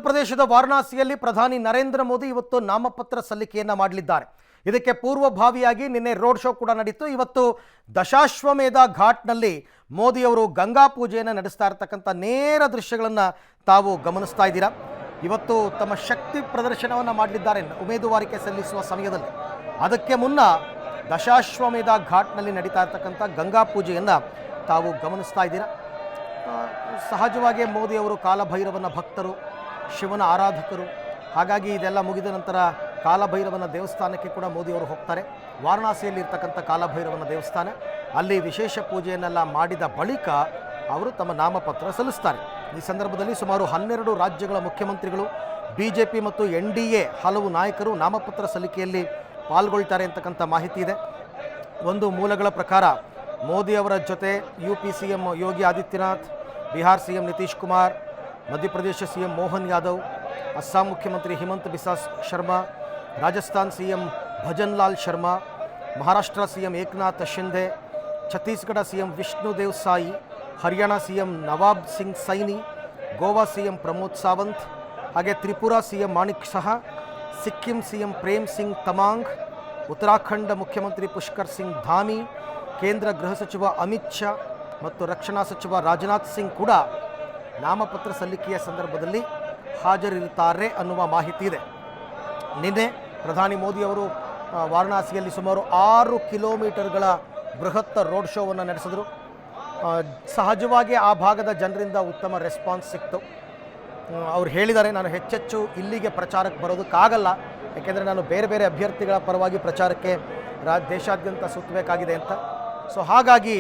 ಪ್ರದೇಶದ ವಾರಣಾಸಿಯಲ್ಲಿ ಪ್ರಧಾನಿ ನರೇಂದ್ರ ಮೋದಿ ಇವತ್ತು ನಾಮಪತ್ರ ಸಲ್ಲಿಕೆಯನ್ನು ಮಾಡಲಿದ್ದಾರೆ. ಇದಕ್ಕೆ ಪೂರ್ವಭಾವಿಯಾಗಿ ನಿನ್ನೆ ರೋಡ್ ಶೋ ಕೂಡ ನಡೆಯಿತು. ಇವತ್ತು ದಶಾಶ್ವಮೇಧ ಘಾಟ್ನಲ್ಲಿ ಮೋದಿಯವರು ಗಂಗಾ ಪೂಜೆಯನ್ನು ನಡೆಸ್ತಾ ಇರತಕ್ಕಂಥ ನೇರ ದೃಶ್ಯಗಳನ್ನು ತಾವು ಗಮನಿಸ್ತಾ ಇದ್ದೀರಾ. ಇವತ್ತು ತಮ್ಮ ಶಕ್ತಿ ಪ್ರದರ್ಶನವನ್ನು ಮಾಡಲಿದ್ದಾರೆ ಉಮೇದುವಾರಿಕೆ ಸಲ್ಲಿಸುವ ಸಮಯದಲ್ಲಿ. ಅದಕ್ಕೆ ಮುನ್ನ ದಶಾಶ್ವಮೇಧ ಘಾಟ್ನಲ್ಲಿ ನಡೀತಾ ಇರತಕ್ಕಂಥ ಗಂಗಾ ಪೂಜೆಯನ್ನು ತಾವು ಗಮನಿಸ್ತಾ ಇದ್ದೀರಾ. ಸಹಜವಾಗಿ ಮೋದಿಯವರು ಕಾಲಭೈರವನ ಭಕ್ತರು, ಶಿವನ ಆರಾಧಕರು. ಹಾಗಾಗಿ ಇದೆಲ್ಲ ಮುಗಿದ ನಂತರ ಕಾಲಭೈರವನ ದೇವಸ್ಥಾನಕ್ಕೆ ಕೂಡ ಮೋದಿಯವರು ಹೋಗ್ತಾರೆ. ವಾರಣಾಸಿಯಲ್ಲಿ ಇರ್ತಕ್ಕಂಥ ಕಾಲಭೈರವನ ದೇವಸ್ಥಾನ, ಅಲ್ಲಿ ವಿಶೇಷ ಪೂಜೆಯನ್ನೆಲ್ಲ ಮಾಡಿದ ಬಳಿಕ ಅವರು ತಮ್ಮ ನಾಮಪತ್ರ ಸಲ್ಲಿಸ್ತಾರೆ. ಈ ಸಂದರ್ಭದಲ್ಲಿ ಸುಮಾರು 12 ರಾಜ್ಯಗಳ ಮುಖ್ಯಮಂತ್ರಿಗಳು, BJP ಮತ್ತು NDA ಹಲವು ನಾಯಕರು ನಾಮಪತ್ರ ಸಲ್ಲಿಕೆಯಲ್ಲಿ ಪಾಲ್ಗೊಳ್ತಾರೆ ಅಂತಕ್ಕಂಥ ಮಾಹಿತಿ ಇದೆ. ಒಂದು ಮೂಲಗಳ ಪ್ರಕಾರ ಮೋದಿಯವರ ಜೊತೆ UP CM Yogi Adityanath, Bihar CM Nitish Kumar, Madhya Pradesh CM Mohan Yadav, Assam ಮುಖ್ಯಮಂತ್ರಿ Himanta Biswa Sharma, Rajasthan CM bhajan Lal Sharma, Maharashtra CM Eknath Shinde, Chhattisgarh CM Vishnudev Sai, Haryana CM ನವಾಬ್ ಸಿಂಗ್ ಸೈನಿ, ಗೋವಾ CM ಪ್ರಮೋದ್ ಸಾವಂತ್, ಹಾಗೆ ತ್ರಿಪುರಾ CM ಮಾಣಿಕ್ ಶಹಾ, ಸಿಕ್ಕಿಂ CM ಪ್ರೇಮ್ ಸಿಂಗ್ ತಮಾಂಗ್, ಉತ್ತರಾಖಂಡ ಮುಖ್ಯಮಂತ್ರಿ ಪುಷ್ಕರ್ ಸಿಂಗ್ ಧಾಮಿ, ಕೇಂದ್ರ ಗೃಹ ಸಚಿವ ಅಮಿತ್ ಶಾ ಮತ್ತು ರಕ್ಷಣಾ ಸಚಿವ ರಾಜನಾಥ್ ಸಿಂಗ್ ಕೂಡ ನಾಮಪತ್ರ ಸಲ್ಲಿಕೆಯ ಸಂದರ್ಭದಲ್ಲಿ ಹಾಜರಿರುತ್ತಾರೆ ಅನ್ನುವ ಮಾಹಿತಿ ಇದೆ. ನಿನ್ನೆ ಪ್ರಧಾನಿ ಮೋದಿಯವರು ವಾರಣಾಸಿಯಲ್ಲಿ ಸುಮಾರು 6 ಕಿಲೋಮೀಟರ್ಗಳ ಬೃಹತ್ ರೋಡ್ ಶೋವನ್ನು ನಡೆಸಿದರು. ಸಹಜವಾಗಿ ಆ ಭಾಗದ ಜನರಿಂದ ಉತ್ತಮ ರೆಸ್ಪಾನ್ಸ್ ಸಿಕ್ತು. ಅವ್ರು ಹೇಳಿದ್ದಾರೆ, ನಾನು ಹೆಚ್ಚೆಚ್ಚು ಇಲ್ಲಿಗೆ ಪ್ರಚಾರಕ್ಕೆ ಬರೋದಕ್ಕಾಗಲ್ಲ, ಯಾಕೆಂದರೆ ನಾನು ಬೇರೆ ಬೇರೆ ಅಭ್ಯರ್ಥಿಗಳ ಪರವಾಗಿ ಪ್ರಚಾರಕ್ಕೆ ದೇಶಾದ್ಯಂತ ಸುತ್ತಬೇಕಾಗಿದೆ ಅಂತ. ಸೊ ಹಾಗಾಗಿ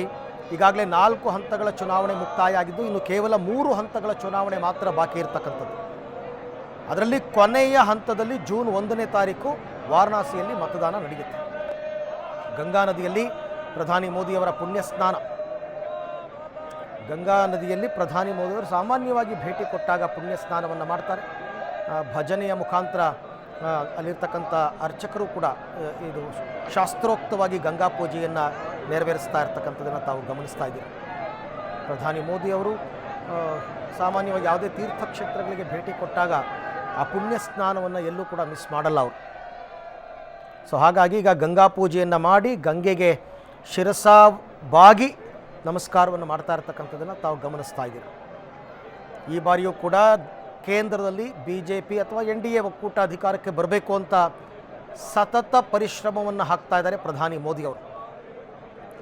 ಈಗಾಗಲೇ 4 ಹಂತಗಳ ಚುನಾವಣೆ ಮುಕ್ತಾಯ ಆಗಿದ್ದು, ಇನ್ನು ಕೇವಲ 3 ಹಂತಗಳ ಚುನಾವಣೆ ಮಾತ್ರ ಬಾಕಿ ಇರತಕ್ಕಂಥದ್ದು. ಅದರಲ್ಲಿ ಕೊನೆಯ ಹಂತದಲ್ಲಿ ಜೂನ್ 1ನೇ ತಾರೀಕು ವಾರಣಾಸಿಯಲ್ಲಿ ಮತದಾನ ನಡೆಯುತ್ತೆ. ಗಂಗಾ ನದಿಯಲ್ಲಿ ಪ್ರಧಾನಿ ಮೋದಿಯವರ ಪುಣ್ಯ ಸ್ನಾನ. ಗಂಗಾ ನದಿಯಲ್ಲಿ ಪ್ರಧಾನಿ ಮೋದಿಯವರು ಸಾಮಾನ್ಯವಾಗಿ ಭೇಟಿ ಕೊಟ್ಟಾಗ ಪುಣ್ಯ ಸ್ನಾನವನ್ನು ಮಾಡ್ತಾರೆ. ಭಜನೆಯ ಮುಖಾಂತರ ಅಲ್ಲಿರ್ತಕ್ಕಂಥ ಅರ್ಚಕರು ಕೂಡ ಇದು ಶಾಸ್ತ್ರೋಕ್ತವಾಗಿ ಗಂಗಾ ಪೂಜೆಯನ್ನು ನೆರವೇರಿಸ್ತಾ ಇರ್ತಕ್ಕಂಥದ್ದನ್ನು ತಾವು ಗಮನಿಸ್ತಾ ಇದ್ದೀರಿ. ಪ್ರಧಾನಿ ಮೋದಿಯವರು ಸಾಮಾನ್ಯವಾಗಿ ಯಾವುದೇ ತೀರ್ಥಕ್ಷೇತ್ರಗಳಿಗೆ ಭೇಟಿ ಕೊಟ್ಟಾಗ ಆ ಪುಣ್ಯ ಸ್ನಾನವನ್ನು ಎಲ್ಲೂ ಕೂಡ ಮಿಸ್ ಮಾಡಲ್ಲ ಅವರು. ಸೊ ಹಾಗಾಗಿ ಈಗ ಗಂಗಾ ಪೂಜೆಯನ್ನು ಮಾಡಿ ಗಂಗೆಗೆ ಶಿರಸಾ ಬಾಗಿ ನಮಸ್ಕಾರವನ್ನು ಮಾಡ್ತಾ ಇರ್ತಕ್ಕಂಥದ್ದನ್ನು ತಾವು ಗಮನಿಸ್ತಾ ಇದ್ದೀರಿ. ಈ ಬಾರಿಯೂ ಕೂಡ ಕೇಂದ್ರದಲ್ಲಿ BJP ಅಥವಾ NDA ಒಕ್ಕೂಟ ಅಧಿಕಾರಕ್ಕೆ ಬರಬೇಕು ಅಂತ ಸತತ ಪರಿಶ್ರಮವನ್ನು ಹಾಕ್ತಾ ಇದ್ದಾರೆ ಪ್ರಧಾನಿ ಮೋದಿಯವರು.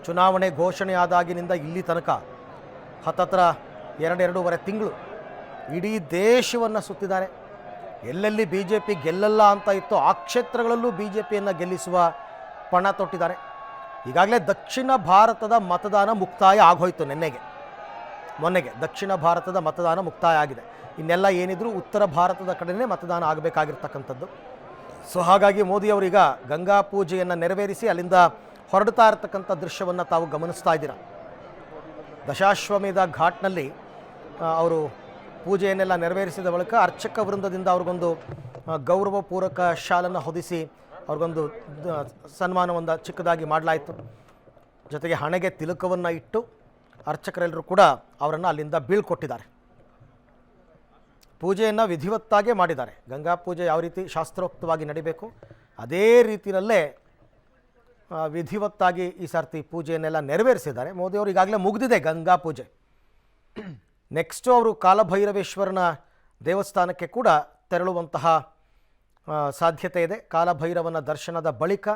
ಚುನಾವಣೆ ಘೋಷಣೆ ಆದಾಗಿನಿಂದ ಇಲ್ಲಿ ತನಕ ಹತ್ತತ್ರ 2-2.5 ತಿಂಗಳು ಇಡೀ ದೇಶವನ್ನು ಸುತ್ತಿದ್ದಾರೆ. ಎಲ್ಲೆಲ್ಲಿ BJP ಗೆಲ್ಲಲ್ಲ ಅಂತ ಇತ್ತು ಆ ಕ್ಷೇತ್ರಗಳಲ್ಲೂ BJPಯನ್ನು ಗೆಲ್ಲಿಸುವ ಪಣ ತೊಟ್ಟಿದ್ದಾರೆ. ಈಗಾಗಲೇ ದಕ್ಷಿಣ ಭಾರತದ ಮತದಾನ ಮುಕ್ತಾಯ ಆಗೋಯ್ತು. ಮೊನ್ನೆಗೆ ದಕ್ಷಿಣ ಭಾರತದ ಮತದಾನ ಮುಕ್ತಾಯ ಆಗಿದೆ. ಇನ್ನೆಲ್ಲ ಏನಿದ್ರು ಉತ್ತರ ಭಾರತದ ಕಡೆಯೇ ಮತದಾನ ಆಗಬೇಕಾಗಿರ್ತಕ್ಕಂಥದ್ದು. ಸೊ ಹಾಗಾಗಿ ಮೋದಿಯವರೀಗ ಗಂಗಾ ಪೂಜೆಯನ್ನು ನೆರವೇರಿಸಿ ಅಲ್ಲಿಂದ ಹೊರಡ್ತಾ ಇರತಕ್ಕಂಥ ದೃಶ್ಯವನ್ನು ತಾವು ಗಮನಿಸ್ತಾ ಇದ್ದೀರಾ. ದಶಾಶ್ವಮೇಧ ಘಾಟ್ನಲ್ಲಿ ಅವರು ಪೂಜೆಯನ್ನೆಲ್ಲ ನೆರವೇರಿಸಿದ ಬಳಿಕ ಅರ್ಚಕ ವೃಂದದಿಂದ ಅವ್ರಿಗೊಂದು ಗೌರವಪೂರ್ವಕ ಶಾಲನ್ನು ಹೊದಿಸಿ ಅವ್ರಿಗೊಂದು ಸನ್ಮಾನವನ್ನು ಚಿಕ್ಕದಾಗಿ ಮಾಡಲಾಯಿತು. ಜೊತೆಗೆ ಹಣೆಗೆ ತಿಲಕವನ್ನು ಇಟ್ಟು ಅರ್ಚಕರೆಲ್ಲರೂ ಕೂಡ ಅವರನ್ನು ಅಲ್ಲಿಂದ ಬೀಳ್ಕೊಟ್ಟಿದ್ದಾರೆ. ಪೂಜೆಯನ್ನು ವಿಧಿವತ್ತಾಗೇ ಮಾಡಿದ್ದಾರೆ. ಗಂಗಾ ಪೂಜೆ ಯಾವ ರೀತಿ ಶಾಸ್ತ್ರೋಕ್ತವಾಗಿ ನಡಿಬೇಕು ಅದೇ ರೀತಿಯಲ್ಲೇ ವಿಧಿವತ್ತಾಗಿ ಈ ಸರ್ತಿ ಪೂಜೆಯನ್ನೆಲ್ಲ ನೆರವೇರಿಸಿದ್ದಾರೆ. ಮೋದಿಯವರು ಈಗಾಗಲೇ ಮುಗಿದಿದೆ ಗಂಗಾ ಪೂಜೆ. ನೆಕ್ಸ್ಟು ಅವರು ಕಾಲಭೈರವೇಶ್ವರನ ದೇವಸ್ಥಾನಕ್ಕೆ ಕೂಡ ತೆರಳುವಂತಹ ಸಾಧ್ಯತೆ ಇದೆ. ಕಾಲಭೈರವನ ದರ್ಶನದ ಬಳಿಕ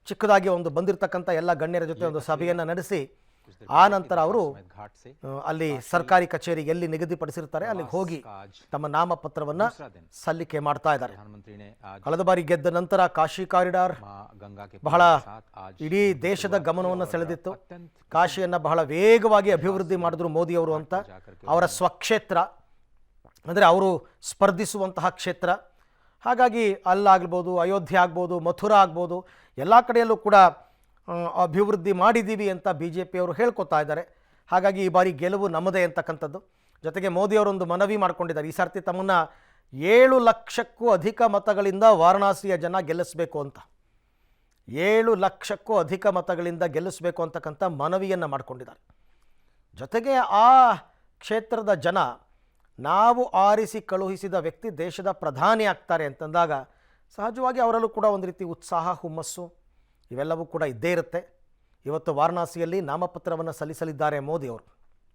ಚಿಕ್ಕದಾಗಿ ಒಂದು ಬಂದಿರತಕ್ಕಂಥ ಎಲ್ಲ ಗಣ್ಯರ ಜೊತೆ ಒಂದು ಸಭೆಯನ್ನು ನಡೆಸಿ ಆ ನಂತರ ಅವರು ಅಲ್ಲಿ ಸರ್ಕಾರಿ ಕಚೇರಿ ಎಲ್ಲಿ ನಿಗದಿಪಡಿಸಿರ್ತಾರೆ ಅಲ್ಲಿಗೆ ಹೋಗಿ ತಮ್ಮ ನಾಮಪತ್ರವನ್ನು ಸಲ್ಲಿಕೆ ಮಾಡ್ತಾ ಇದ್ದಾರೆ. ಕಳೆದ ಬಾರಿ ಗೆದ್ದ ನಂತರ ಕಾಶಿ ಕಾರಿಡಾರ್ ಬಹಳ ಇಡೀ ದೇಶದ ಗಮನವನ್ನು ಸೆಳೆದಿತ್ತು. ಕಾಶಿಯನ್ನು ಬಹಳ ವೇಗವಾಗಿ ಅಭಿವೃದ್ಧಿ ಮಾಡಿದ್ರು ಮೋದಿಯವರು ಅಂತ. ಅವರ ಸ್ವಕ್ಷೇತ್ರ ಅಂದರೆ ಅವರು ಸ್ಪರ್ಧಿಸುವಂತಹ ಕ್ಷೇತ್ರ. ಹಾಗಾಗಿ ಅಲ್ಲಾಗ್ಬೋದು, ಅಯೋಧ್ಯೆ ಆಗ್ಬೋದು, ಮಥುರಾ ಆಗ್ಬೋದು, ಎಲ್ಲ ಕಡೆಯಲ್ಲೂ ಕೂಡ ಅಭಿವೃದ್ಧಿ ಮಾಡಿದ್ದೀವಿ ಅಂತ BJPಯವರು ಹೇಳ್ಕೊತಾ ಇದ್ದಾರೆ. ಹಾಗಾಗಿ ಈ ಬಾರಿ ಗೆಲುವು ನಮ್ಮದೇ ಅಂತಕ್ಕಂಥದ್ದು. ಜೊತೆಗೆ ಮೋದಿಯವರೊಂದು ಮನವಿ ಮಾಡಿಕೊಂಡಿದ್ದಾರೆ, ಈ ಸರ್ತಿ ತಮ್ಮನ್ನು 7 ಲಕ್ಷಕ್ಕೂ ಅಧಿಕ ಮತಗಳಿಂದ ವಾರಣಾಸಿಯ ಜನ ಗೆಲ್ಲಿಸಬೇಕು ಅಂತ. 7 ಲಕ್ಷಕ್ಕೂ ಅಧಿಕ ಮತಗಳಿಂದ ಗೆಲ್ಲಿಸಬೇಕು ಅಂತಕ್ಕಂಥ ಮನವಿಯನ್ನು ಮಾಡಿಕೊಂಡಿದ್ದಾರೆ. ಜೊತೆಗೆ ಆ ಕ್ಷೇತ್ರದ ಜನ ನಾವು ಆರಿಸಿ ಕಳುಹಿಸಿದ ವ್ಯಕ್ತಿ ದೇಶದ ಪ್ರಧಾನಿ ಆಗ್ತಾರೆ ಅಂತಂದಾಗ ಸಹಜವಾಗಿ ಅವರಲ್ಲೂ ಕೂಡ ಒಂದು ರೀತಿ ಉತ್ಸಾಹ, ಹುಮ್ಮಸ್ಸು ಇವೆಲ್ಲವೂ ಕೂಡ ಇದ್ದೇ ಇರುತ್ತೆ. ಇವತ್ತು ವಾರಣಾಸಿಯಲ್ಲಿ ನಾಮಪತ್ರವನ್ನು ಸಲ್ಲಿಸಲಿದ್ದಾರೆ ಮೋದಿ ಅವರು.